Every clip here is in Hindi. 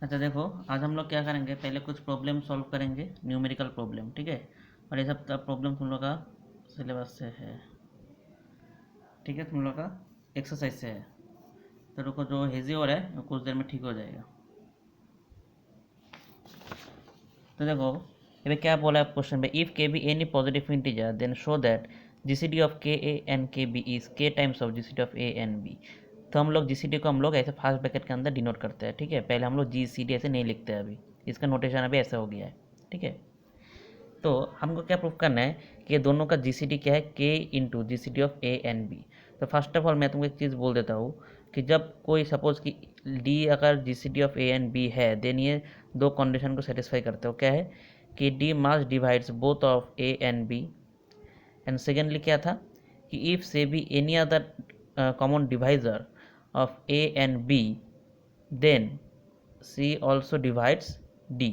अच्छा देखो, आज हम लोग क्या करेंगे, पहले कुछ प्रॉब्लम सॉल्व करेंगे, न्यूमेरिकल प्रॉब्लम, ठीक है। और ये सब प्रॉब्लम तुम लोग का सिलेबस से है, ठीक है, तुम लोग का एक्सरसाइज से है। तो रुको, जो हेजी हो रहा है वो कुछ देर में ठीक हो जाएगा। तो देखो, ये क्या बोला है क्वेश्चन में, if k be any positive integer then show that GCD of के ए एंड के बी इज के times of GCD of A and b. तो हम लोग जीसीडी को हम लोग ऐसे फास्ट ब्रैकेट के अंदर डिनोट करते हैं, ठीक है। पहले हम लोग जीसीडी ऐसे नहीं लिखते हैं, अभी इसका नोटेशन अभी ऐसा हो गया है, ठीक है। तो हमको क्या प्रूफ करना है कि ये दोनों का जीसीडी क्या है, k into G C D of A and b. तो फर्स्ट ऑफ ऑल मैं तुमको एक चीज़ बोल देता हूँ कि जब कोई सपोज कि डी अगर G C D of A and B है, देन ये दो कंडीशन को सेटिस्फाई करते हो। क्या है कि d must divides both of A and b, and secondly क्या था कि if c be any other common divisor of A and B then c also divides d,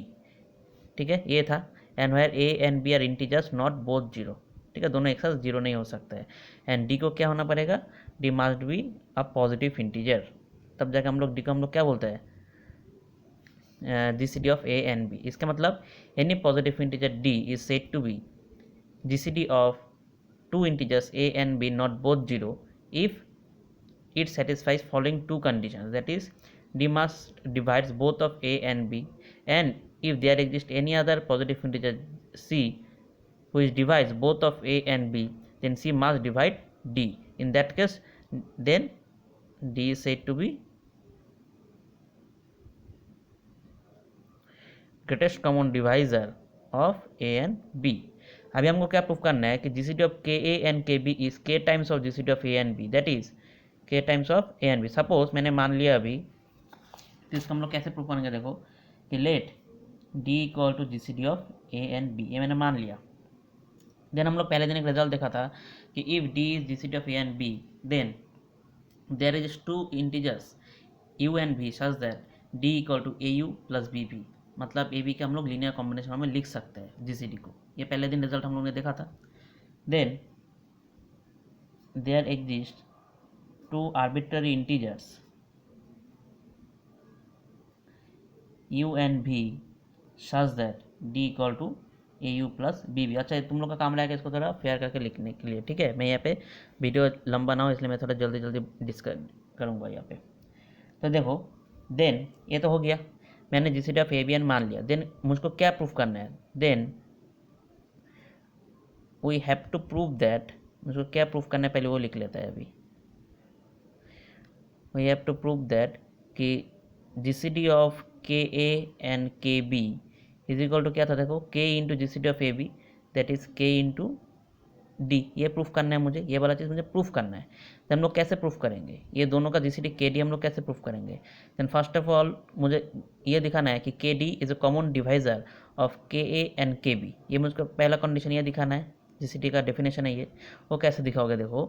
ठीक है, ये था। And where a and B are integers not both zero, ठीक है, दोनों एक साथ जीरो नहीं हो सकता है। एंड डी को क्या होना पड़ेगा, D must be a positive integer, तब जाकर हम लोग डी को हम लोग क्या बोलते हैं, G C D of A and B. इसका मतलब any positive integer D is said to be G C D of two integers a and b not both zero if it satisfies following two conditions, that is d must divides both of a and b, and if there exists any other positive integer c which divides both of a and b, then c must divide d. In that case, then d is said to be greatest common divisor of a and b. अभी हमको क्या प्रूफ करना है कि जीसीडी ऑफ के ए एंड के बी इज के times of GCD of A and B, that is के times of A and B. Suppose मैंने मान लिया अभी, तो इसको हम लोग कैसे प्रूफ करेंगे, देखो कि let d equal to GCD of A and b, ये मैंने मान लिया। देन हम लोग पहले दिन एक रिजल्ट देखा था कि if d is GCD of A and B, then there is two integers u and v such that d equal to a you plus B b, मतलब ए बी के हम लोग लीनियर कॉम्बिनेशन में लिख सकते हैं जीसीडी को। ये पहले दिन रिजल्ट हम लोग ने देखा था। Then there exist two arbitrary integers u and v such that d equal to a you plus B b. अच्छा, तुम लोग का काम रहेगा इसको थोड़ा फेयर करके लिखने के लिए, ठीक है। मैं यहाँ पे वीडियो लंबा ना हो इसलिए मैं थोड़ा जल्दी जल्दी डिस्कस करूँगा यहाँ पे। तो देखो, देन ये तो हो गया, मैंने G C D of A B N मान लिया। देन मुझको क्या प्रूफ करना है, then we have to prove that, मुझको क्या प्रूफ करना है पहले वो लिख लेता है अभी। We have to prove that कि जी सी डी ऑफ के ए एंड के बी इज इक्वल टू क्या था, देखो k into G C D of A b, that is k into d. ये प्रूफ करना है मुझे, ये वाला चीज़ मुझे प्रूफ करना है। तो हम लोग कैसे प्रूफ करेंगे, ये दोनों का जीसीडी के डी हम लोग कैसे प्रूफ करेंगे। देन फर्स्ट ऑफ ऑल मुझे ये दिखाना है कि के D is a common divisor of के ए एंड के बी। ये मुझको पहला कंडीशन ये दिखाना है, जीसीडी का डेफिनेशन है ये। वो कैसे दिखाओगे, देखो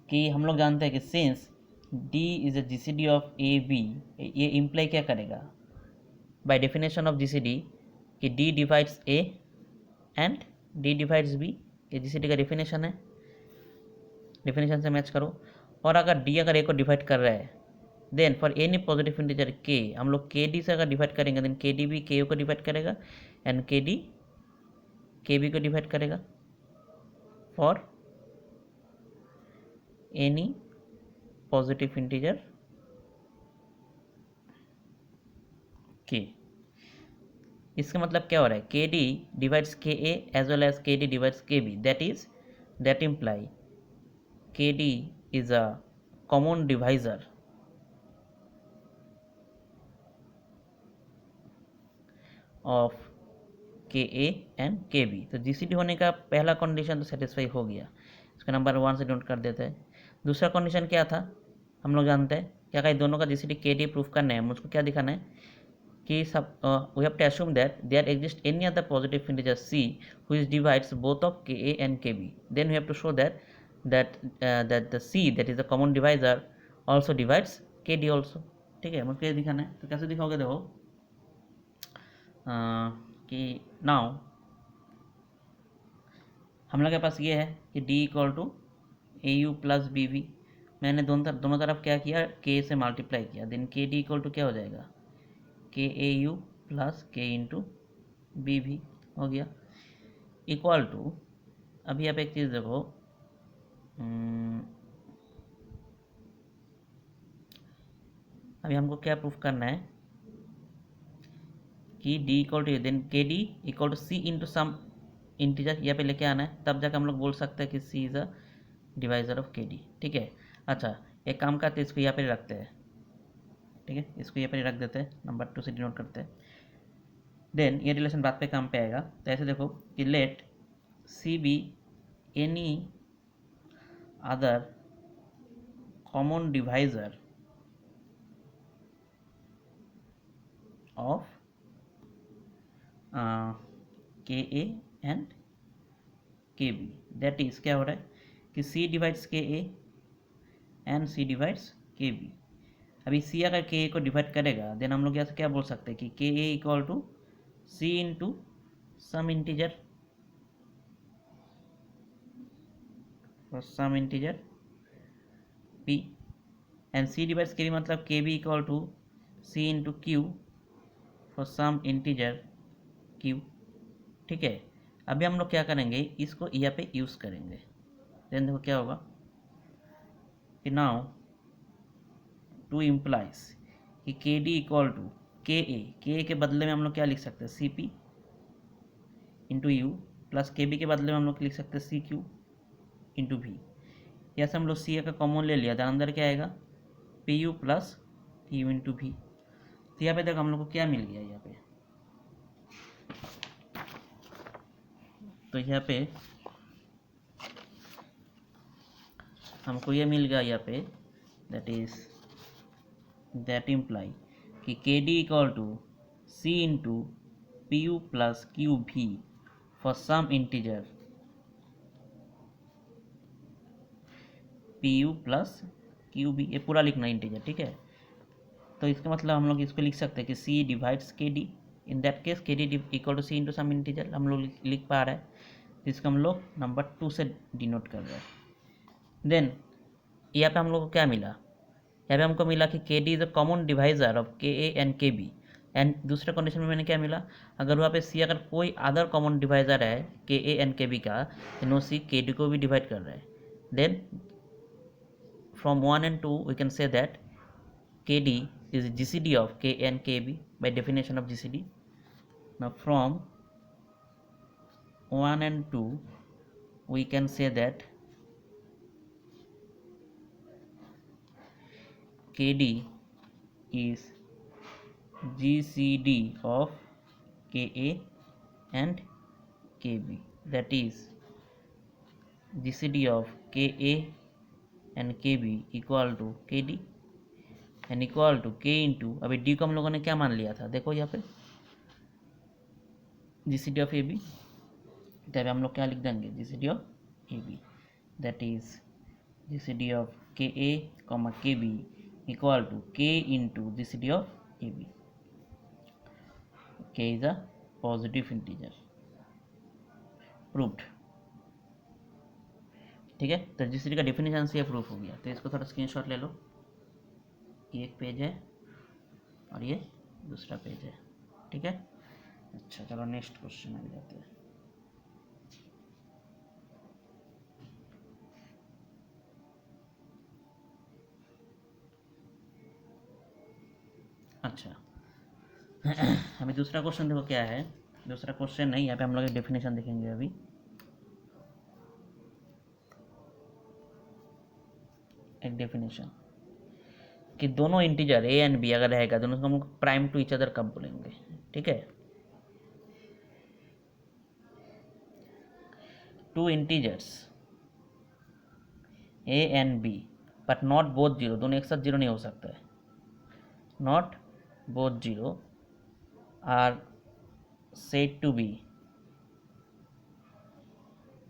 कि हम लोग जानते हैं कि since d is a GCD of A b, ये इम्प्लाई क्या करेगा बाय डेफिनेशन ऑफ जीसीडी कि d divides a and d divides b. ये जीसीडी का डेफिनेशन है, डेफिनेशन से मैच करो। और अगर डी अगर ए को डिवाइड कर रहा है, then for any positive integer k, हम लोग के डी से अगर डिवाइड करेंगे, देन के डी भी के यू को डिवाइड करेगा एंड के डी के बी को डिवाइड करेगा फॉर एनी पॉजिटिव इंटीजर के। इसका मतलब क्या हो रहा है, के डी डिवाइड्स के ए एज वेल एज के डी डिवाइड्स के बी, दैट इम्प्लाई के D is a common divisor of के ए एंड के बी। तो जीसीडी होने का पहला कंडीशन तो सेटिस्फाई हो गया, इसका नंबर 1 से नोट कर देते हैं। दूसरा कंडीशन क्या था, हम लोग जानते हैं क्या कहीं दोनों का जीसीडी के डी प्रूफ करना है, मुझको क्या दिखाना है कि सब we have to assume that there exist any other positive integer c which divides both of के ए एंड के b, then we have to show that the c that is the common divisor also divides k d also, ठीक है। मुझको ये दिखाना है, तो कैसे दिखाओगे, देखो कि नाउ हम लोग के पास ये है कि d equal to a you plus B v, मैंने दोनों तरफ क्या किया, के से मल्टीप्लाई किया, then k D equal to क्या हो जाएगा, के ए यू प्लस के इंटू बी भी हो गया, इक्वल टू, अभी आप एक चीज़ देखो, अभी हमको क्या प्रूफ करना है कि d equal to, then k D equal to C into some integer यहाँ पे लेके आना है, तब जाकर हम लोग बोल सकते हैं कि सी इज़ अ डिवाइजर ऑफ के डी। ठीक है, अच्छा एक काम करते हैं, इसको यहाँ पे रखते हैं, ठीक है, इसको यहाँ पे रख देते हैं, नंबर 2 से डिनोट करते हैं, देन ये रिलेशन बात पे काम पे आएगा। तो ऐसे देखो कि let c be any other common divisor of के ए एंड के बी, दैट इज क्या हो रहा है कि c divides k A and C divides के बी। अभी सी अगर के ए को डिवाइड करेगा, देन हम लोग यहाँ से क्या बोल सकते हैं कि के A equal to C into some integer, और some integer P, and C divides के बी मतलब के B equal to C into Q for some integer Q. ठीक है, अभी हम लोग क्या करेंगे, इसको यहाँ पे यूज़ करेंगे, देन देखो क्या होगा कि नाउ टू इम्प्लाइज कि के डी इक्वल टू के ए के बदले में हम लोग क्या लिख सकते हैं, c p into you, plus k b के बदले में हम लोग लिख सकते हैं सी क्यू इंटू भी। यहाँ से हम लोग सी का कॉमन ले लिया, तो अंदर क्या आएगा, P U plus you into भी। तो यहाँ पे देखो हम लोग को क्या मिल गया, यहाँ पे तो यहाँ पे हमको ये मिल गया यहाँ पे, दैट इम्प्लाई कि के D equal to C into P U plus Q भी for some integer P U plus Q भी, ये पूरा लिखना इंटीजर। ठीक है, तो इसका मतलब हम लोग इसको लिख सकते हैं कि c divides k d, in that case k D equal to C into some integer हम लोग लिख पा रहे हैं, जिसको हम लोग नंबर 2 से डिनोट कर रहे हैं। देन यहाँ पे हम लोग को क्या मिला, यहाँ पे हमको मिला कि के D is a common divisor of के ए एंड के बी, एंड दूसरे कंडीशन में मैंने क्या मिला, अगर वहाँ पे सी अगर कोई अदर कॉमन डिवाइजर है के ए एंड के बी का, तो नो सी के डी को भी डिवाइड कर रहा है। Then from 1 and 2 we can say that KD is GCD of K and KB by definition of GCD. Now from 1 and 2 we can say that KD is GCD of KA and KB, that is GCD of KA and KB equal to KD and equal to K into, अभी D को हम लोगों ने क्या मान लिया था, देखो यहाँ पे GCD ऑफ AB, तब हम लोग क्या लिख देंगे, GCD of AB, that is GCD of KA KB equal to K into GCD of AB। K is a positive integer, proved. ठीक है, तो GCD का डेफिनेशन से ये प्रूफ हो गया। तो इसको थोड़ा स्क्रीनशॉट ले लो, ये एक पेज है और ये दूसरा पेज है। ठीक है, अच्छा चलो नेक्स्ट क्वेश्चन में जाते हैं। अच्छा अभी दूसरा क्वेश्चन देखो क्या है, दूसरा क्वेश्चन नहीं, यहाँ पे हम लोग एक डेफिनेशन देखेंगे अभी। एक डेफिनेशन कि दोनों इंटीजर ए एंड बी अगर रहेगा, दोनों को हम प्राइम टू ईच अदर कब बोलेंगे। ठीक है, two integers A and b but not both zero, दोनों एक साथ जीरो नहीं हो सकता है, not both zero are said to be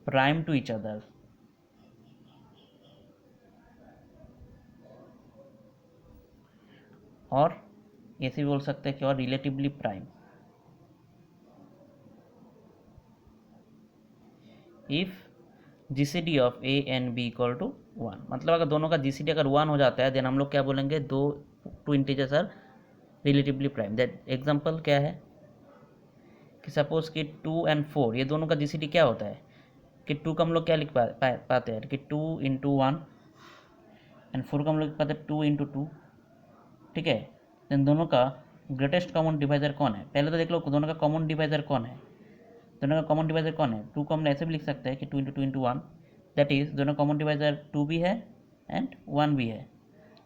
prime to each other और ऐसे भी बोल सकते हैं कि और relatively prime if GCD of A and B equal to 1, मतलब अगर दोनों का जीसीडी अगर 1 हो जाता है देन हम लोग क्या बोलेंगे, two integers are relatively prime. That example क्या है कि सपोज कि 2 एंड 4 ये दोनों का जीसीडी क्या होता है कि 2 का हम लोग क्या लिख पाते हैं कि 2 × 1 एंड 4 का हम लोग लिख पाते हैं 2 × 2, ठीक है। देन दोनों का ग्रेटेस्ट कॉमन डिवाइजर कौन है, पहले तो देख लो दोनों का कॉमन डिवाइजर कौन है। दोनों का कॉमन डिवाइजर कौन है, 2 को हम ऐसे भी लिख सकते हैं कि 2 × 2 × 1, दैट इज दोनों कॉमन डिवाइजर 2 भी है एंड 1 भी है,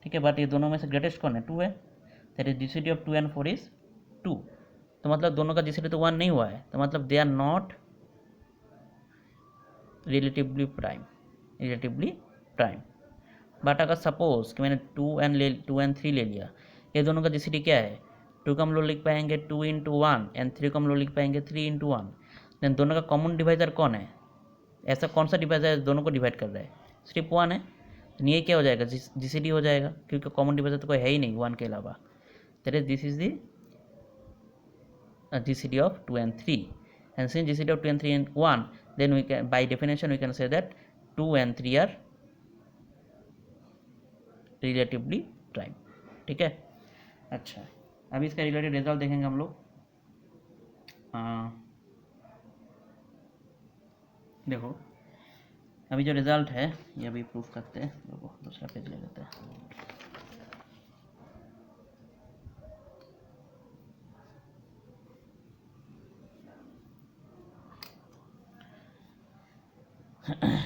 ठीक है। बट ये दोनों में से ग्रेटेस्ट कौन है, 2 है। That is GCD of 2 and 4 is 2। तो मतलब दोनों का जीसीडी तो 1 नहीं हुआ है, तो मतलब they are not relatively prime. But अगर सपोज कि मैंने 2 एंड 3 ले लिया, ये दोनों का जीसीडी क्या है, 2 का हम लोग लिख पाएंगे 2 × 1 एंड 3 को हम लोग लिख पाएंगे 3 × 1। देन दोनों का कॉमन डिवाइजर कौन है, ऐसा कौन सा डिवाइजर दोनों को डिवाइड कर रहा है, सिर्फ 1 है। तो ये क्या हो जाएगा, जीसीडी हो जाएगा, क्योंकि कॉमन डिवाइजर तो कोई है ही नहीं 1 के अलावा। That is this is the GCD of 2 and 3, and since GCD of 2 and 3 and 1, then we can, by definition we can say that 2 and 3 are relatively prime, ठीक है। अच्छा, अभी इसका रिलेटेड रिजल्ट देखेंगे हम लोग। देखो अभी जो रिजल्ट है ये अभी प्रूफ करते हैं, देखो दूसरा पेज ले लेते हैं।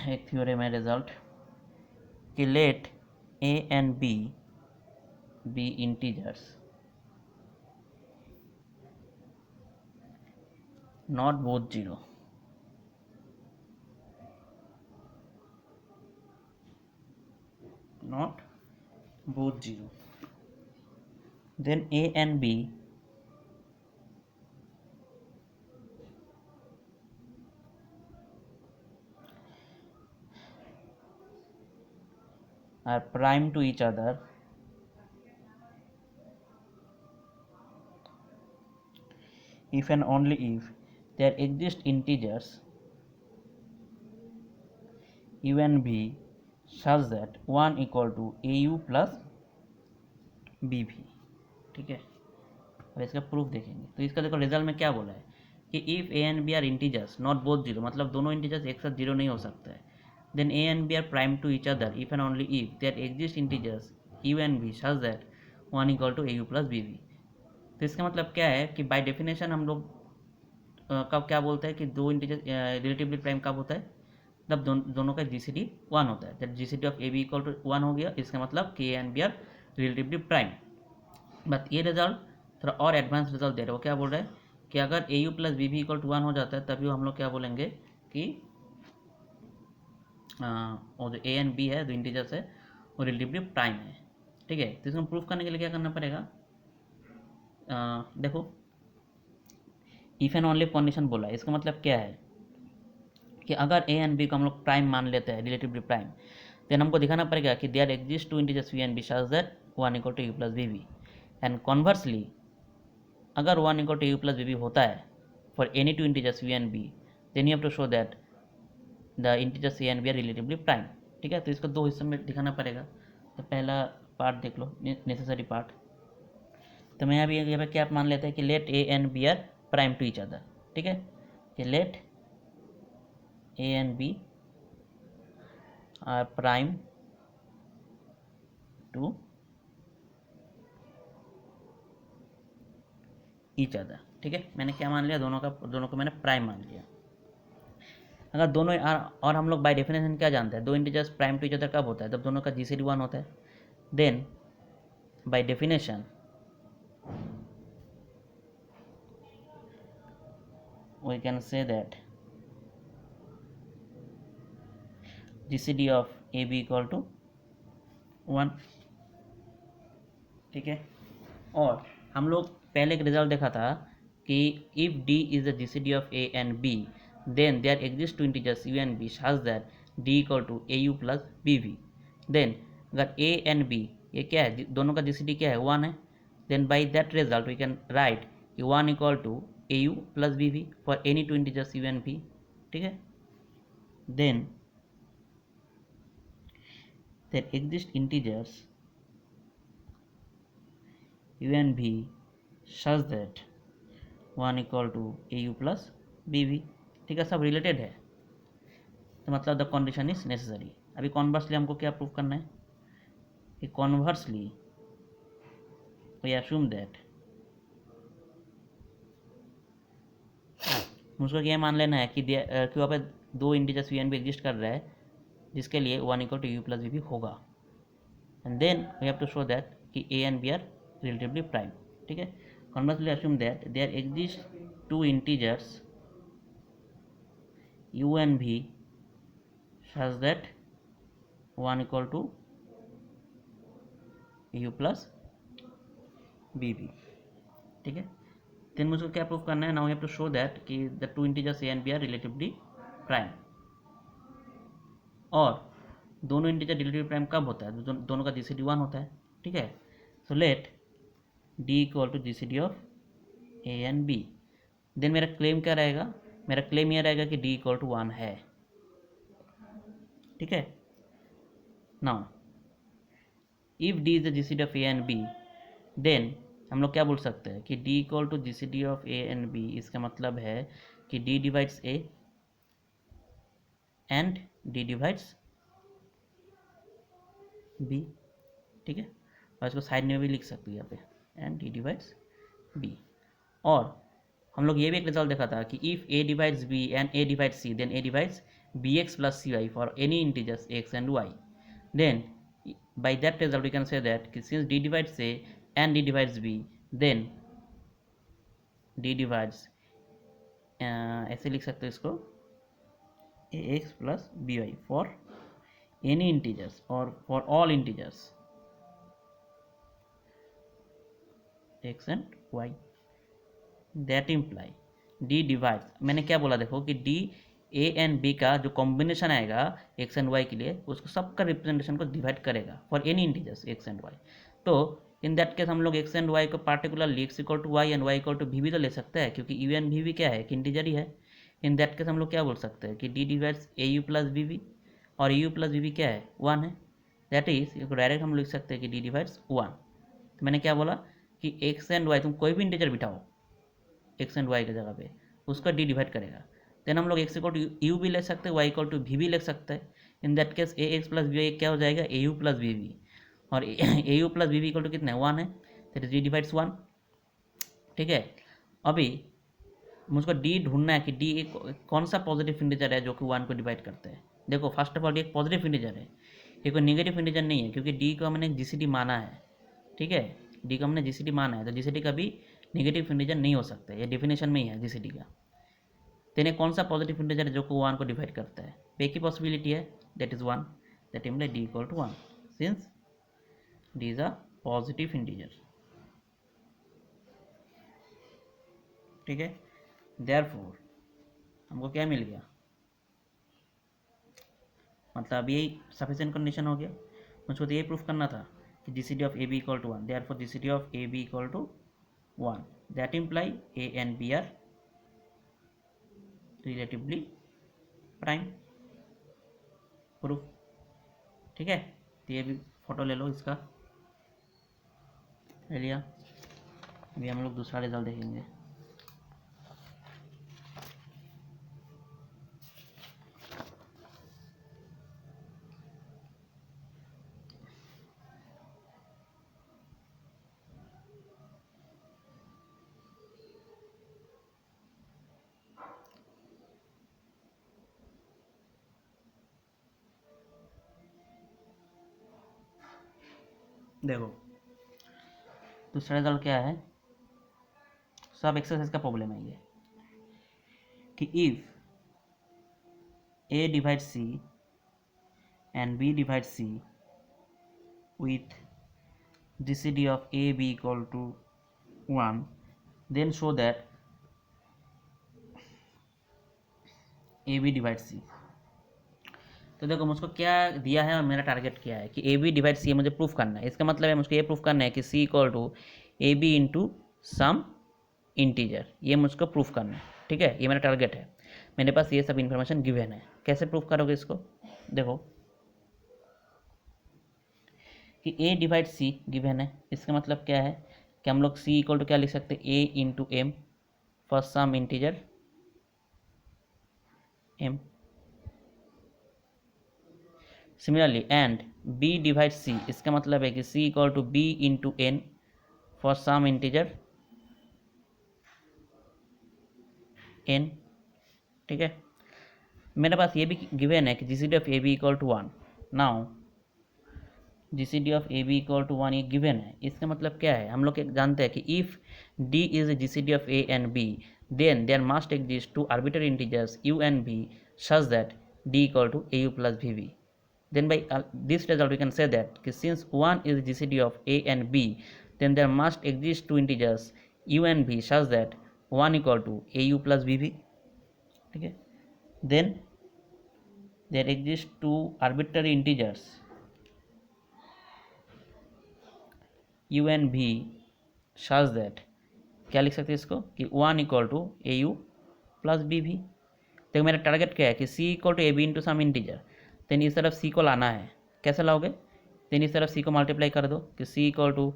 एक थ्योरम है रिजल्ट कि late a and b be integers not both 0, then a and b are prime to each other if and only if there exist integers u and b such that 1 equal to au plus bv, ठीक है। और इसका प्रूफ देखेंगे, तो इसका देखो रिजल्ट में क्या बोला है कि if a and B are integers not both zero, मतलब दोनों इंटीजर्स एक साथ जीरो नहीं हो सकता है। Then a and B are prime to each other if and only if there exist integers you and B such that 1 equal to a you plus B v. तो इसका मतलब क्या है कि बाय डेफिनेशन हम लोग कब क्या बोलते हैं कि दो इंटीजर रिलेटिवली प्राइम कब होता है, तब दोनों का जीसीडी 1 होता है। That GCD of A B equal to 1 हो गया, इसका मतलब कि ए and B are relatively prime. But ये रिजल्ट थोड़ा और एडवांस रिजल्ट दे रहे हो, क्या बोल रहे हैं कि अगर ए यू प्लस बी भी इक्वल टू 1 हो जाता है तभी हम लोग क्या बोलेंगे कि वो जो ए एंड बी है जो इंटीजर्स है वो रिलेटिवली प्राइम है, ठीक है। तो इसको प्रूफ करने के लिए क्या करना पड़ेगा, देखो इफ एंड ओनली कंडीशन बोला है, इसका मतलब क्या है कि अगर ए एंड बी को हम लोग प्राइम मान लेते हैं रिलेटिवली प्राइम, देन हमको दिखाना पड़ेगा कि there exist two integers V and B such that 1 equal to U plus B V. And conversely अगर 1 equal to U plus B V होता है for any two integers V and B, then you have to show that the integers A and B are relatively prime, ठीक है। तो इसको दो हिस्सों में दिखाना पड़ेगा। तो पहला पार्ट देख लो, नेसेसरी पार्ट। तो मैं अभी यहाँ पे क्या मान लेते हैं कि let a and B are prime to each other, ठीक है। कि let a and B are prime to each other, ठीक है। मैंने क्या मान लिया, दोनों को मैंने प्राइम मान लिया। अगर दोनों और हम लोग बाय डेफिनेशन क्या जानते हैं, दो integers prime to each other कब होता है, जब दोनों का जीसीडी 1 होता है। Then by definition we can say that GCD of AB equal to 1, ठीक है। और हम लोग पहले एक रिजल्ट देखा था कि if D is the GCD of A and B then there exist two integers U and B such that D equal to AU plus BV। then अगर A and B ये क्या है, दोनों का GCD क्या है, 1 है। then by that result we can write कि 1 equal to AU plus BV for any two integers U and B, ठीक है। then then exist integers u and v such that 1 equal to a you plus B v. ठीक है, सब रिलेटेड है, तो मतलब द कंडीशन इज नेसेसरी। अभी कॉन्वर्सली हमको क्या प्रूव करना है कि कॉन्वर्सली वी अज्यूम दैट, मुझको ये मान लेना है कि वहाँ पे दो integers V and B exist कर रहा है जिसके लिए 1 equal to U plus V भी होगा, and then we have to show that कि ए and B are relatively prime. ठीक है, conversely assume that there exist two integers u and v such that 1 equal to u plus B भी। ठीक है, देन मुझको क्या प्रूव करना है, now we have to show that कि the two integers A and B are relatively prime. और दोनों इंटीजर रिलेटिवली प्राइम कब होता है, दोनों का जीसीडी 1 होता है। ठीक है, so let d equal to GCD of A and B. Then मेरा क्लेम क्या रहेगा, मेरा क्लेम यह रहेगा कि d इक्वल टू 1 है। ठीक है, now if d is the GCD of A and B, then हम लोग क्या बोल सकते हैं कि d equal to GCD of A and B, इसका मतलब है कि d divides a and d divides b। ठीक है, और इसको साइड में भी लिख सकते हैं यहाँ पे, एंड d डिवाइड्स b। और हम लोग ये भी एक रिजल्ट देखा था कि if a divides b and a divides c, then a divides bx plus cy for any integers x and y। Then by that result we can say that since d divides a and d divides b, then d divides ऐसे लिख सकते हो इसको ax plus by for any integers और for all integers x and y। That imply d divides, मैंने क्या बोला देखो कि d ए एंड बी का जो कॉम्बिनेशन आएगा एक्स एंड वाई के लिए, उसको सबका रिप्रेजेंटेशन को डिवाइड करेगा for any integers x and y. तो इन दैट केस हम लोग एक्स एंड वाई को particularly x equal to y and y equal to भी तो ले सकते हैं, क्योंकि यू एंड भी क्या है, एक इंटीजर ही है। इन दैट केस हम लोग क्या बोल सकते हैं कि d divides a you plus B we, और ए यू प्लस बी वी क्या है, 1 है। दैट इज डायरेक्ट हम लिख सकते हैं कि डी डिवाइड्स 1। तो मैंने क्या बोला कि एक्स एंड वाई, तुम कोई भी इंटीजर बिठाओ एक्स एंड वाई की जगह पे, उसका डी डिवाइड करेगा। देन हम लोग एक्स इक्वल टू यू भी ले सकते हैं, वाई इक्वल टू भी ले सकते हैं। In that case A X plus B क्या हो जाएगा, A you plus B we, और ए you plus B V equal to कितना है, 1 है, दैट इज डी डिवाइड्स 1। ठीक है, अभी मुझको डी ढूंढना है कि डी एक कौन सा पॉजिटिव इंटीजर है जो कि 1 को डिवाइड करते हैं। देखो फर्स्ट ऑफ ऑल एक पॉजिटिव इंटीजर है, ये कोई नेगेटिव इंटीजर नहीं है, क्योंकि डी को हमने जीसीडी माना है। ठीक है, डी को हमने जीसीडी माना है, तो जीसीडी कभी नेगेटिव इंटीजर नहीं हो सकता, ये डेफिनेशन में ही है जीसीडी का। तेने कौन सा पॉजिटिव इंटीजर है जो को 1 को डिवाइड करता है, एक ही पॉसिबिलिटी है, that is 1, that imply d equal to 1 since d is a positive integer. ठीक है, देयरफॉर हमको क्या मिल गया, मतलब यही सफिशिएंट कंडीशन हो गया। मुझको तो ये प्रूफ करना था कि GCD of A B equal to 1, therefore GCD of A B equal to 1, that imply a and B are relatively prime. Proof. ठीक है, तो ये भी फोटो ले लो इसका, ले लिया। अभी हम लोग दूसरा रिजल्ट देखेंगे। देखो दूसरा रिजल्ट क्या है, सब एक्सरसाइज का प्रॉब्लम है ये, कि if A divide C and B divide c with GCD of a b equal to 1, then show that a b divides c। तो देखो मुझको क्या दिया है और मेरा टारगेट क्या है कि ए बी डिवाइड सी मुझे प्रूफ करना है। इसका मतलब है मुझको ये प्रूफ करना है कि C equal to A B into some integer, ये मुझको प्रूफ करना है। ठीक है, ये मेरा टारगेट है, मेरे पास ये सब इन्फॉर्मेशन गिवन है। कैसे प्रूफ करोगे इसको, देखो कि ए डिवाइड सी गिवन है, इसका मतलब क्या है कि हम लोग सी इक्वल टू क्या लिख सकते हैं, A into M for some integer M. Similarly and B divide C, इसका मतलब है कि C equal to B into N for some integer N. ठीक है, मेरे पास ये भी गिवन है कि G C D of A B equal to one. Now G C D of A B equal to one ये गिवन है, इसका मतलब क्या है, हम लोग जानते हैं कि if d is G C D of A and B then there must exist two arbitrary integers you and B such that d equal to a you plus v v. Then by this result we can say that since 1 is GCD of A and B, then there must exist two integers u and v such that 1 equal to AU plus BV. ठीक है, then there exist two arbitrary integers u and v such that क्या लिख सकते हैं इसको कि 1 equal to AU plus BV। देखो मेरा टारगेट क्या है कि C equal to A B into some integer, then इस तरफ C को लाना है। कैसे लाओगे, देन इस तरफ C को मल्टीप्लाई कर दो कि C equal to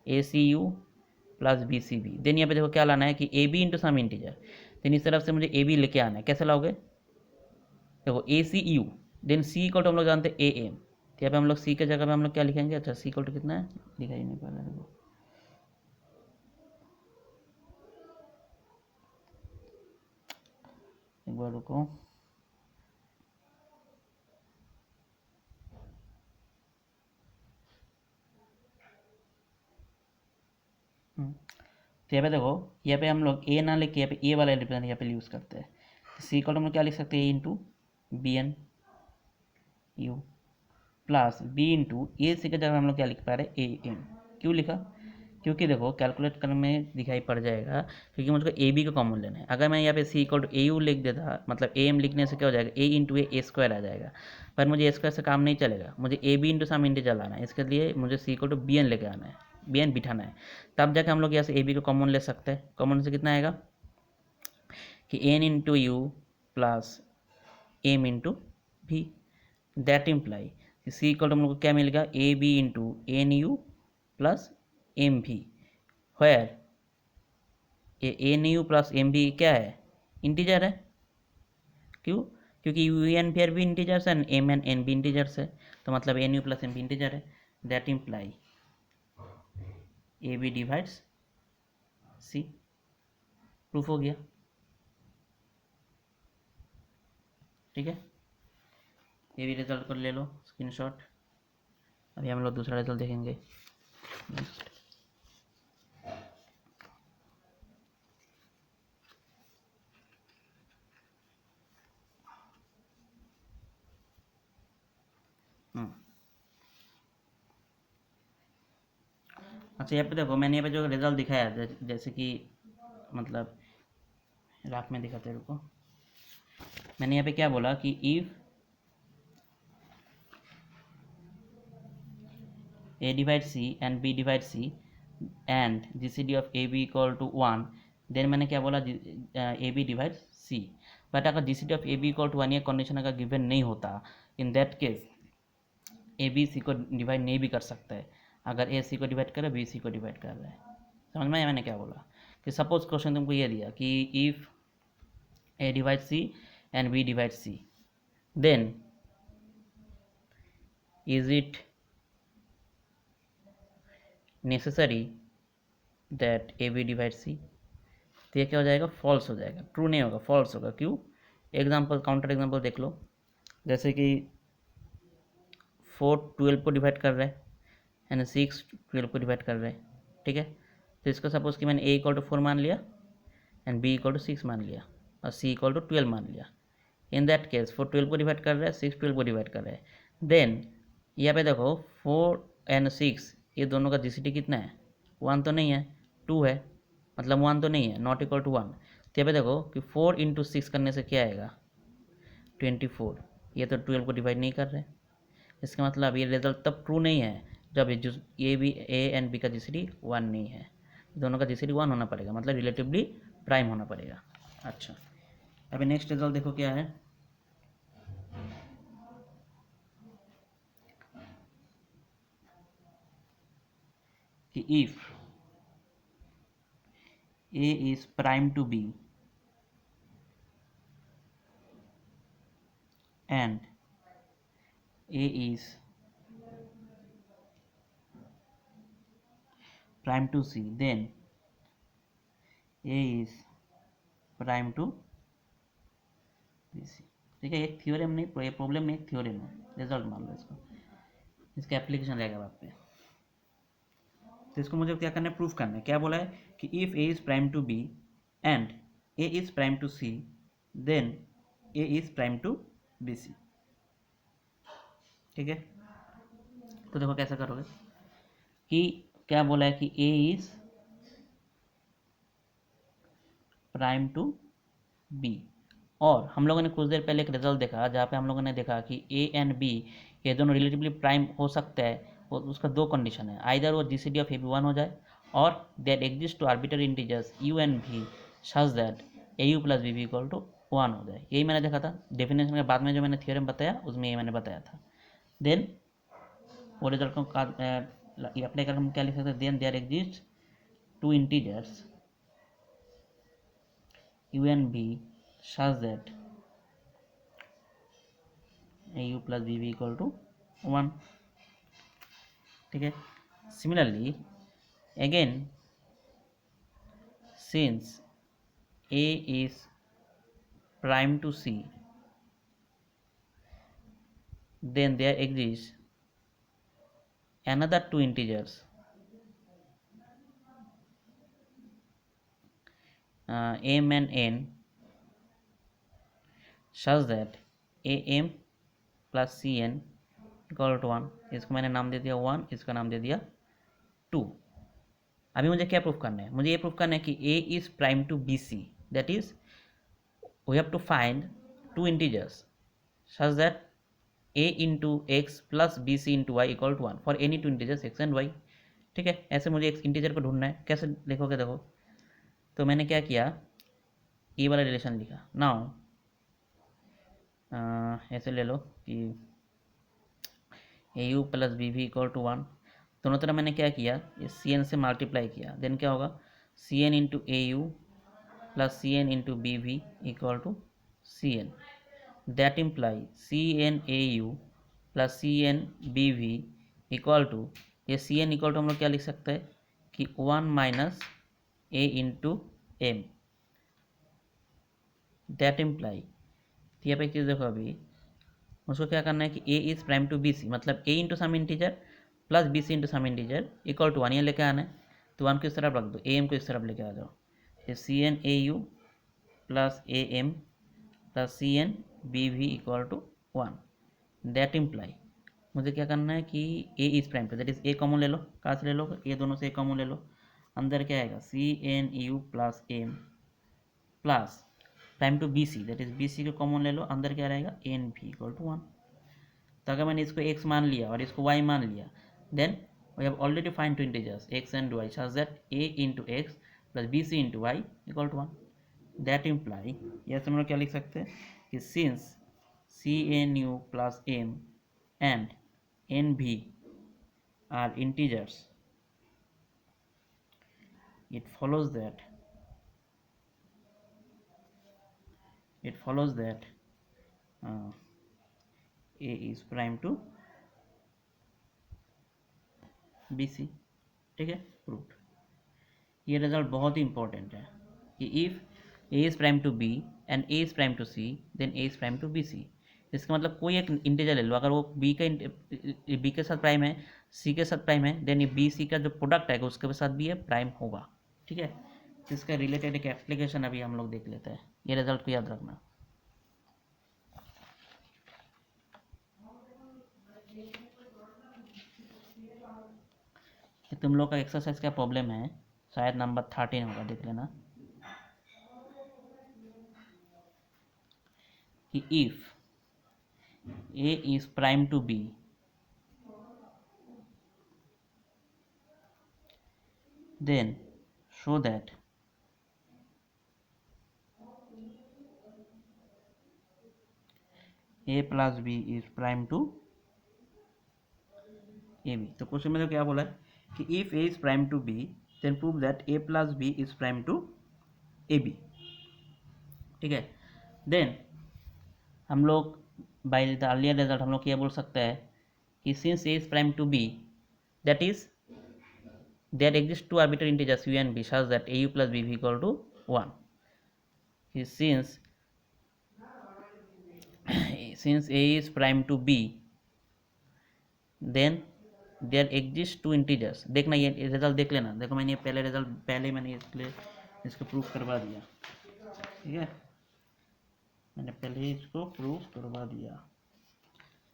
a C u plus B c b. Then यहाँ पे देखो क्या लाना है कि a B into some integer, then इस तरफ से मुझे ए बी लेके आना है। कैसे लाओगे, देखो A C U, then C equal to हम लोग जानते हैं ए एम, तो यहाँ पे हम लोग C के जगह पे हम लोग क्या लिखेंगे, अच्छा C इक्वल टू कितना है दिखाई नहीं पा रहा देखो, एक बार रुको। तो यहाँ पे देखो, यहाँ पे हम लोग ए ना लेके यहाँ पे ए वाला रिप्रेजेंट यहाँ पे यूज़ करते हैं। सी इक्वल टू हम लोग क्या लिख सकते हैं, A into B N you plus B into A C के जगह हम लोग क्या लिख पा रहे हैं, ए एम। क्यों लिखा, क्योंकि देखो कैलकुलेट करने में दिखाई पड़ जाएगा, क्योंकि मुझको ए बी का कॉमन लेना है। अगर मैं यहाँ पे सी इक्वल टू ए यू लिख देता, मतलब ए एम लिखने से क्या हो जाएगा, ए इंटू ए स्क्वायर आ जाएगा, पर मुझे ए स्क्वायर से काम नहीं चलेगा, मुझे a B into some integer लाना है। इसके लिए मुझे c equal to b n लेके आना है, बी एन बिठाना है, तब जाके हम लोग यहाँ से ए बी को कॉमन ले सकते हैं। कॉमन से कितना आएगा कि N into you plus M into भी, that imply C equal to हम लोग को क्या मिलेगा, A B into N you plus M भी, वेयर ये एन यू प्लस एम भी क्या है, इंटीजर है। क्यों, क्योंकि यू एन भी भी इंटीजर्स है, एम एन एन भी इंटीजर्स है, तो मतलब एन यू प्लस एम भी इंटीजर है। That imply a b divides c, proof हो गया। ठीक है, ये भी रिजल्ट कर ले लो स्क्रीनशॉट। अभी हम लोग दूसरा रिजल्ट देखेंगे नेक्स्ट। अच्छा यहाँ पे देखो, मैंने यहाँ पे जो रिजल्ट दिखाया है, जैसे कि मतलब राख में दिखाते रुको, मैंने यहाँ पे क्या बोला कि if A divide C and B divide C and G C D of A B equal to one, then मैंने क्या बोला, A B divide C. But अगर G C D of A B equal to one ये कंडीशन अगर गिवन नहीं होता, in that case A B सी को डिवाइड नहीं भी कर सकता है। अगर ए सी को डिवाइड कर रहा है, बी सी को डिवाइड कर रहा है। समझ में आया मैंने क्या बोला, कि सपोज क्वेश्चन तुमको ये दिया कि if A divide C and B divide C, then is it necessary that A B divide C, तो ये क्या हो जाएगा, फॉल्स हो जाएगा, ट्रू नहीं होगा, फॉल्स होगा। क्यों, एग्जाम्पल काउंटर एग्जाम्पल देख लो, जैसे कि 4 12 को डिवाइड कर रहे हैं एंड 6 12 को डिवाइड कर रहे हैं। ठीक है, तो इसको सपोज कि मैंने ए इक्वल टू 4 मान लिया एंड बी इक्वल टू 6 मान लिया और सी इक्वल टू 12 मान लिया। इन दैट केस 4 12 को डिवाइड कर रहा है, 6 12 को डिवाइड कर रहा है। देन यहाँ पे देखो 4 एंड 6 ये दोनों का जीसीडी कितना है, 1 तो नहीं है, 2 है, मतलब 1 तो नहीं है, नॉट इक्वल टू 1। तो यहाँ पे देखो कि 4 इंटू 6 करने से क्या आएगा, 24। ये तो 12 को डिवाइड नहीं कर रहे, इसका मतलब ये रिजल्ट तब ट्रू नहीं है जब a b a and b का जीसीडी 1 नहीं है। दोनों का जीसीडी 1 होना पड़ेगा, मतलब रिलेटिवली प्राइम होना पड़ेगा। अच्छा, अभी नेक्स्ट रिजल्ट देखो क्या है। कि if A is prime to b and a is prime to C, then A is prime to BC। ठीक है, एक थ्योरम नहीं, ये प्रॉब्लम में एक थ्योरम है, रिजल्ट मान लो इसको, इसका एप्लीकेशन रहेगा बात पे। तो इसको मुझे क्या करना है, प्रूफ करना है। क्या बोला है कि if A is prime to b and a is prime to c then a is prime to B C. ठीक है, तो देखो कैसे करोगे कि क्या बोला है कि A is prime to B, और हम लोगों ने कुछ देर पहले एक रिजल्ट देखा जहाँ पे हम लोगों ने देखा कि ए एंड बी ये दोनों रिलेटिवली प्राइम हो सकते हैं, और उसका दो कंडीशन है, आइदर वो जीसीडी ऑफ ए बी 1 हो जाए और that exist two arbitrary integers you and भी such that A you plus B B equal to 1 हो जाए। यही मैंने देखा था डेफिनेशन के बाद में, जो मैंने थ्योरम बताया उसमें ये मैंने बताया था। देन वो रिजल्ट को अप्लाई कर हम क्या लिख सकते हैं, then there exist two integers u and b such that au plus bb equal to 1। ठीक है, similarly again since a is prime to c then there exists another two integers m and n such that am plus C n equal to 1। इसको मैंने नाम दे दिया 1, इसका नाम दे दिया 2। अभी मुझे क्या प्रूफ करना है, मुझे ये प्रूफ करना है कि a is prime to B c, that is we have to find two integers such that a into x plus B C into Y equal to 1 for any two integers x and y. ठीक है, ऐसे मुझे एक इंटीजर को ढूंढना है, कैसे देखोगे देखो। तो मैंने क्या किया, ये वाला रिलेशन लिखा। नाउ ऐसे ले लो कि A you plus B V equal to 1, दोनों तरफ मैंने क्या किया, ये सी एन से मल्टीप्लाई किया, देन क्या होगा C N into A you plus C N into B V equal to C N. That imply C N A you plus C N B V equal to, ये सी एन इक्वल टू हम लोग क्या लिख सकते हैं कि 1 minus a into m. That imply, यहाँ पे एक चीज़ देखो, अभी उसको क्या करना है कि A is prime to B C, मतलब A into some integer plus B C into some integer equal to 1, ये लेके आना है। तो 1 को इस तरफ रख दो, ए एम को इस तरफ लेके आ जाओ, ये C N A you plus A M plus C N B V equal to 1। That imply मुझे क्या करना है कि A is prime to, that is A common ले लो, कहाँ से ले लो, ये दोनों से ए कॉमन ले लो, अंदर क्या आएगा c N you plus m plus prime to B c, that is b सी को कॉमन ले लो, अंदर क्या रहेगा एन भी इक्वल टू 1। तो अगर मैंने इसको x मान लिया और इसको y मान लिया, then we have already find two integers x and y such that a into x plus B C into Y equal to 1। That imply, यह हम लोग क्या लिख सकते हैं कि since C N you plus M and N भी are integers, it follows that a is prime to B सी। ठीक है, प्रूफ। ये रिजल्ट बहुत ही इंपॉर्टेंट है कि if a is prime to b and a is prime to c then a is prime to B c. इसका मतलब कोई एक इंटीजर ले लो, अगर वो बी के साथ प्राइम है, सी के साथ प्राइम है, देन ये बी सी का जो प्रोडक्ट आएगा उसके साथ भी ये प्राइम होगा। ठीक है, तो इसका रिलेटेड एक एप्लीकेशन अभी हम लोग देख लेते हैं, ये रिजल्ट को याद रखना। तुम लोग का एक्सरसाइज का प्रॉब्लम है, शायद नंबर 13 होगा, देख लेना कि if A is prime to b then show that a plus B is prime to A b. तो क्वेश्चन में तो क्या बोला है कि if A is prime to b then prove that a plus B is prime to A b. ठीक है, देन हम लोग बाय द अर्लियर रिजल्ट हम लोग ये बोल सकते हैं कि since a is prime to B that is there exist two arbitrary integers u and b such that au plus b equal to 1. Since a is prime to b then there exist two integers। देखना ये रिजल्ट देख लेना, देखो मैंने पहले रिजल्ट पहले मैंने इसको प्रूफ करवा दिया। ठीक है, मैंने पहले इसको प्रूफ करवा दिया,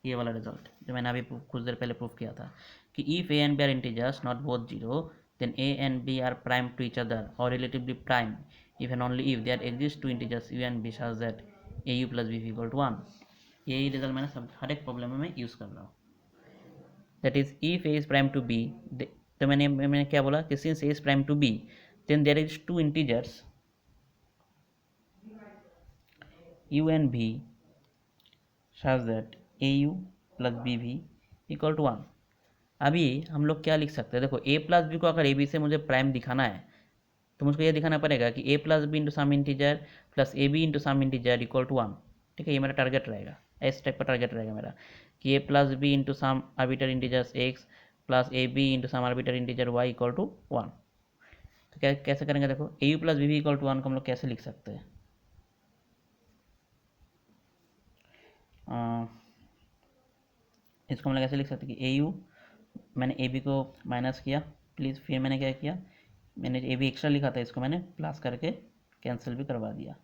ये वाला रिजल्ट जो मैंने अभी कुछ देर पहले प्रूफ किया था कि if a and B are integers not both zero then a and b are prime to each other or relatively prime if and only if there exist two integers u and b such that au plus b is equal to 1। यही रिजल्ट मैंने सब हर एक प्रॉब्लम में मैं यूज़ कर रहा हूँ। That is if A is prime to b, तो मैंने क्या बोला कि since a is prime to b then there is two integers u and b such that au plus b भी इक्वल टू 1। अभी हम लोग क्या लिख सकते हैं, देखो a प्लस बी को अगर ए बी से मुझे प्राइम दिखाना है तो मुझको ये दिखाना पड़ेगा कि a plus B into some integer plus A B into some integer equal to 1। ठीक है, ये मेरा टारगेट रहेगा, इस टाइप का टारगेट रहेगा मेरा कि a plus B into some arbiter integers x plus A B into some arbiter integer y equal to 1। तो क्या कैसे करेंगे, देखो A you plus B equal to 1 को हम लोग कैसे लिख सकते हैं, इसको हम लोग कैसे लिख सकते हैं कि ए यू, मैंने ए बी को माइनस किया प्लीज़, फिर मैंने क्या किया, मैंने ए बी एक्स्ट्रा लिखा था इसको मैंने प्लस करके कैंसिल भी करवा दिया।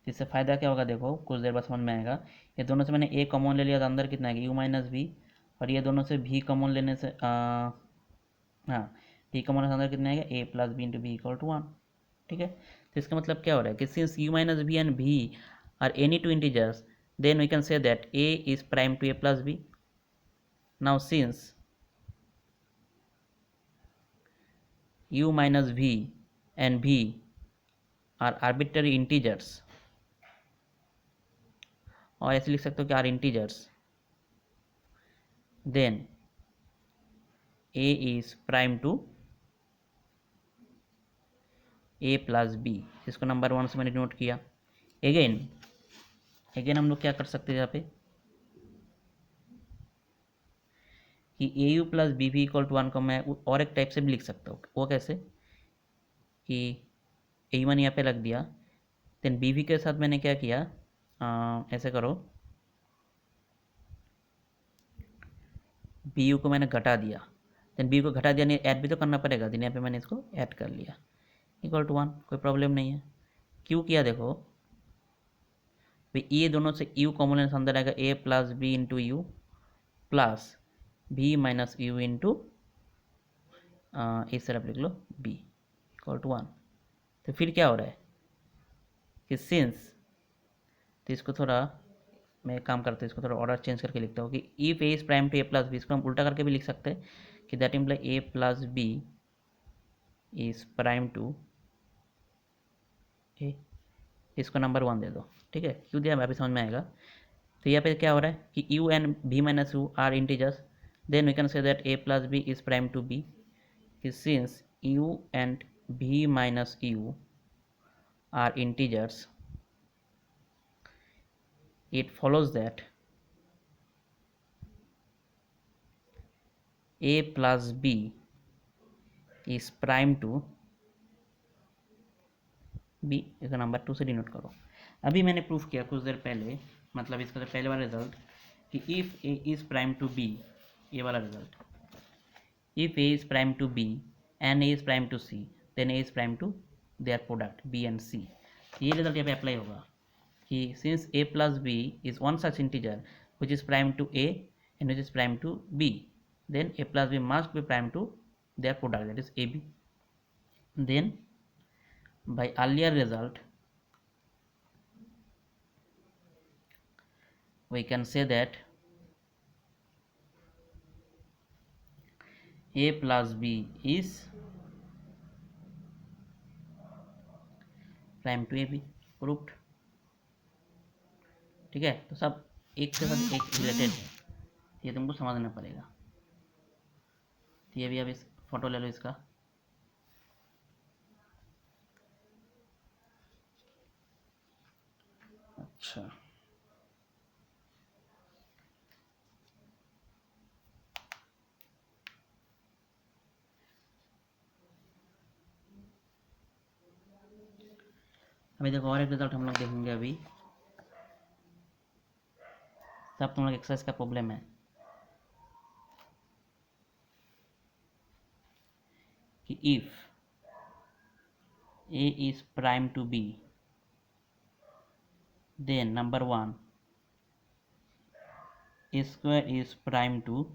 इससे फ़ायदा क्या होगा, देखो कुछ देर बाद समझ में आएगा। ये दोनों से मैंने ए कॉमन ले लिया तो अंदर कितना है यू माइनस बी, और ये दोनों से भी कॉमन लेने से हाँ भी कॉमन से अंदर कितना आएगा A plus B into B equal to 1। ठीक है, तो इसका मतलब क्या हो रहा है कि since u minus b and B are any two integers then we can say that a is prime to A plus b. Now since u minus v and v are arbitrary integers, और ऐसे लिख सकते हो कि are integers, then a is prime to a plus b। इसको नंबर 1 से मैंने नोट किया। अगेन हम लोग क्या कर सकते हैं यहाँ पे कि ए यू प्लस बी भी इक्वल टू 1 को मैं और एक टाइप से भी लिख सकता हूँ। वो कैसे कि ए वन यहाँ पे रख दिया, देन बी वी के साथ मैंने क्या किया, ऐसे करो बी यू को मैंने घटा दिया, देन बी को घटा दिया, नहीं ऐड भी तो करना पड़ेगा, देन यहाँ पे मैंने इसको ऐड कर लिया इक्वल टू 1, कोई प्रॉब्लम नहीं है। क्यों किया, देखो भाई ये दोनों से यू कॉमन लेने से अंदर आएगा A plus B into you plus B minus U into इस तरफ लिख लो बी इक्वल टू 1। तो फिर क्या हो रहा है कि सिंस, तो इसको थोड़ा मैं काम करता हूँ, इसको थोड़ा ऑर्डर चेंज करके लिखता हूँ कि if A is prime to A plus B, इसको हम उल्टा करके भी लिख सकते हैं कि that imply A plus B is prime to A, इसको नंबर 1 दे दो। ठीक है, क्यों दिया अभी समझ में आएगा। तो यहाँ पे क्या हो रहा है कि u and b minus u are integers, then we can say that a plus B is prime to b, since u and b minus u are integers it follows that a plus b is prime to b, इसका नंबर 2 से डिनोट करो। अभी मैंने प्रूफ किया कुछ देर पहले, मतलब इसका जो पहले वाला रिजल्ट कि if a is prime to b, ये वाला result, if a is prime to b and a is prime to c then a is prime to their product b and c। ये रिजल्ट यहाँ पे अप्लाई होगा कि since a plus b is one such integer which is prime to a and which is prime to b, then a plus b must be prime to their product, that is ab। Then by earlier result we can say that a plus b is prime to ab, proved। ठीक है, तो सब एक के साथ एक रिलेटेड है, ये तुमको समझना पड़ेगा। तो ये भी अब इस फोटो ले लो इसका। अच्छा, अभी देखो और एक रिजल्ट हम लोग देखेंगे अभी। सब तुम लोग एक्सरसाइज का प्रॉब्लम है कि if a is prime to b, then number 1 a square is prime to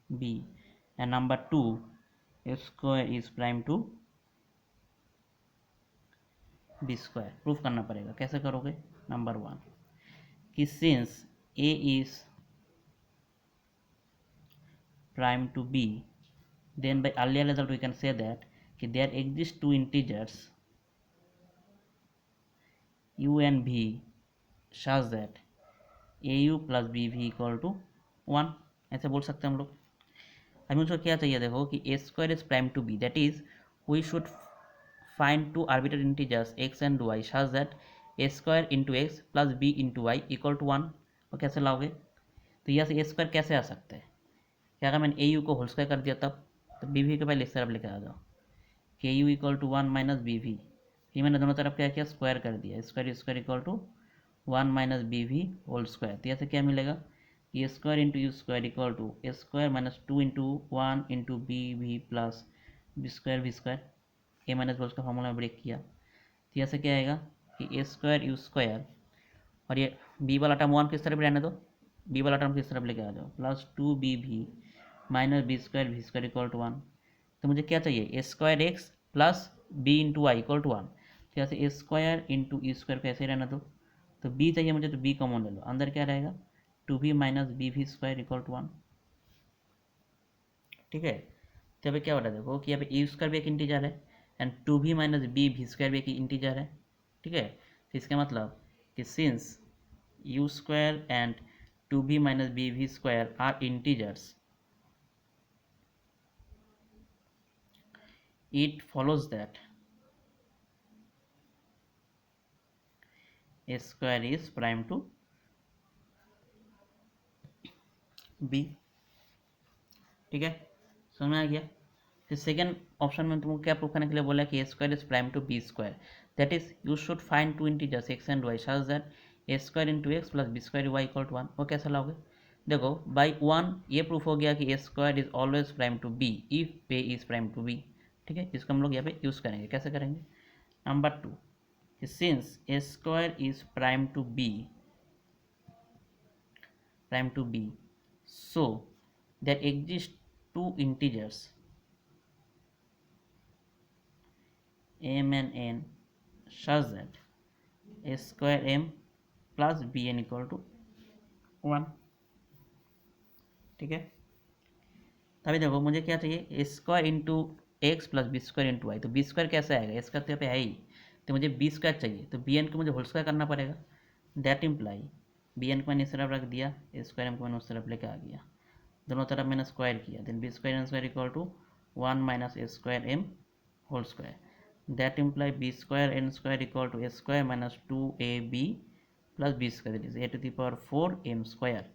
b, and number 2 a square is prime to b square। Proof करना पड़ेगा। कैसे करोगे? नंबर 1 कि since a is prime to b, then by earlier result we can say that कि there exist two integers u and v such that au plus bv equal to 1, ऐसे बोल सकते हैं हम लोग। अभी मुझको क्या चाहिए? देखो कि ए square is prime to B, that is we should find two arbitrary integers x and Y such that A square into x plus B into Y equal to 1। और कैसे लाओगे? तो यहाँ से ए स्क्वायर कैसे आ सकता है? क्या अगर मैंने ए यू को होल स्क्वायर कर दिया तब? तो बी वी के पहले इस तरफ लेकर आ जाओ, के U equal to 1 minus B V. फिर मैंने दोनों तरफ क्या किया? स्क्वायर कर दिया। Square square equal to 1 minus B V whole square. तो यहाँ से क्या मिलेगा? A square into U square equal to A square minus 2 into 1 into B V plus B square A minus B का फॉर्मूला ब्रेक किया। तो यहाँ से क्या आएगा कि ए स्क्वायर यू स्क्वायर, और ये बी वाला टर्म 1 किस तरफ रहने दो, बी वाला टर्म किस तरफ लेके आ जाओ, प्लस 2 बी भी minus B square equal to 1। तो मुझे क्या चाहिए? ए square X plus B into Y equal to 1। तो यहाँ से A square into E square कैसे रहना दो, तो बी चाहिए मुझे, तो बी कॉमन ले लो। अंदर क्या रहेगा? 2b minus B v square equal to 1। ठीक है, तो यहाँ पे क्या हो रहा है? देखो कि यहाँ पे ए स्क्वायर भी एक इंटीजर है and 2b minus B v square भी एक इंटीजर है। ठीक है, तो इसका मतलब कि since u square and 2b minus B v square are integers, it follows that a square is prime to b। ठीक है, समझ में आ गया? फिर सेकेंड ऑप्शन में तुमको क्या प्रूव करने के लिए बोला कि ए square is prime to B square, that is you should find two integers x and Y such that A square into x plus B square Y equal to 1। वो कैसे लाओगे? देखो बाई 1 ये प्रूफ हो गया कि ए square is always prime to B if A is prime to B. ठीक है, इसको हम लोग यहाँ पे यूज़ करेंगे। कैसे करेंगे? Number 2 since a square is prime to b so there exist two integers m and n such that a square m plus bn equal to 1। ठीक है, तभी देखो मुझे क्या चाहिए? ए square into x plus B square into y. तो बी स्क्वायर कैसे आएगा? इसका तो यहाँ पे है ही, तो मुझे बी स्क्वायर चाहिए, तो बी एन को मुझे होल स्क्वायर करना पड़ेगा। दैट इम्प्लाई बी एन को मैंने इस तरफ रख दिया, ए स्क्वायर एम को मैंने उस तरफ लेके आ गया, दोनों तरफ मैंने स्क्वायर किया, then b square n square equal to 1 minus a square m whole square. That imply b square n square equal to A square minus 2ab plus B square, that is a to the power 4m square.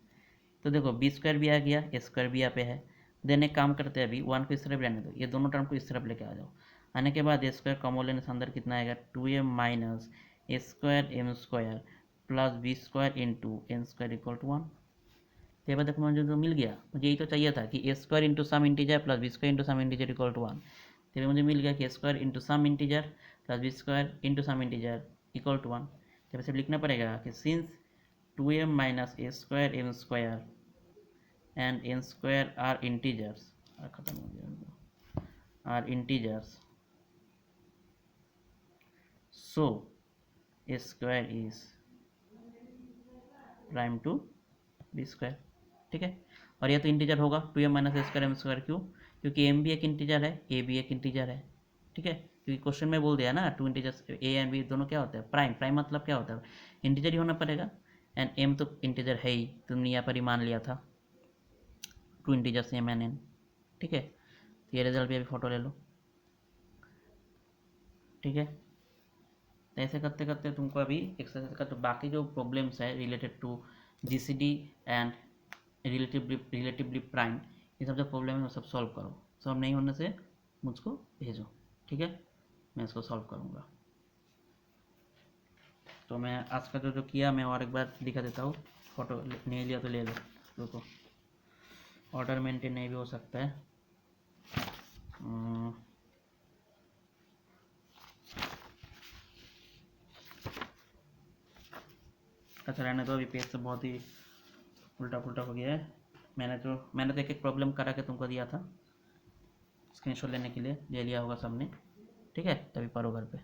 तो देखो बी स्क्वायर भी आ गया, ए स्क्वायर भी यहाँ पे है। देन एक काम करते हैं, अभी 1 को इस तरफ रहने दो, ये दोनों टर्म को इस तरफ लेके आ जाओ। आने के बाद ए स्क्वायर कॉमन लेने से अंदर कितना आएगा? 2m minus a square m square plus B square into n square equal to 1। तो ये बात देखो मुझे तो मिल गया। मुझे यही तो चाहिए था कि ए square into some integer plus B square into some integer equal to 1। तो ये मुझे मिल गया कि ए square into some integer plus B square into some integer equal to 1। तो वैसे लिखना पड़ेगा कि since 2m minus a square m square and n square are integers, खत्म हो गया, are integers, so a square is prime to b square। ठीक है, और यह तो इंटीजर होगा 2m minus a square m square. क्यों? क्योंकि m भी एक इंटीजर है, a भी एक इंटीजर है। ठीक है, क्योंकि क्वेश्चन में बोल दिया ना two integers a and b दोनों क्या होता है? प्राइम। प्राइम मतलब क्या होता है? इंटीजर ही होना पड़ेगा, एंड m तो इंटीजर है ही, तुमने यहाँ पर ही मान लिया था two integers m and n। ठीक है, तो ये रिजल्ट भी अभी फ़ोटो ले लो। ठीक है, तो ऐसे करते करते तुमको अभी एक्सरसाइज का तो बाकी जो प्रॉब्लम्स है related to GCD and relatively prime, ये सब जो प्रॉब्लम है वो सब सॉल्व करो। सॉल्व नहीं होने से मुझको भेजो, ठीक है, मैं इसको सॉल्व करूँगा। तो मैं आज का जो किया मैं और एक बार दिखा देता हूँ। फोटो नहीं लिया तो ले लो, रुको, ऑर्डर मेंटेन नहीं भी हो सकता है। अच्छा रहने दो, अभी पेज से बहुत ही उल्टा पुल्टा हो गया है। मैंने तो एक एक प्रॉब्लम करा के तुमको दिया था, स्क्रीनशॉट लेने के लिए ले लिया होगा सबने। ठीक है, तभी पढ़ो घर पे।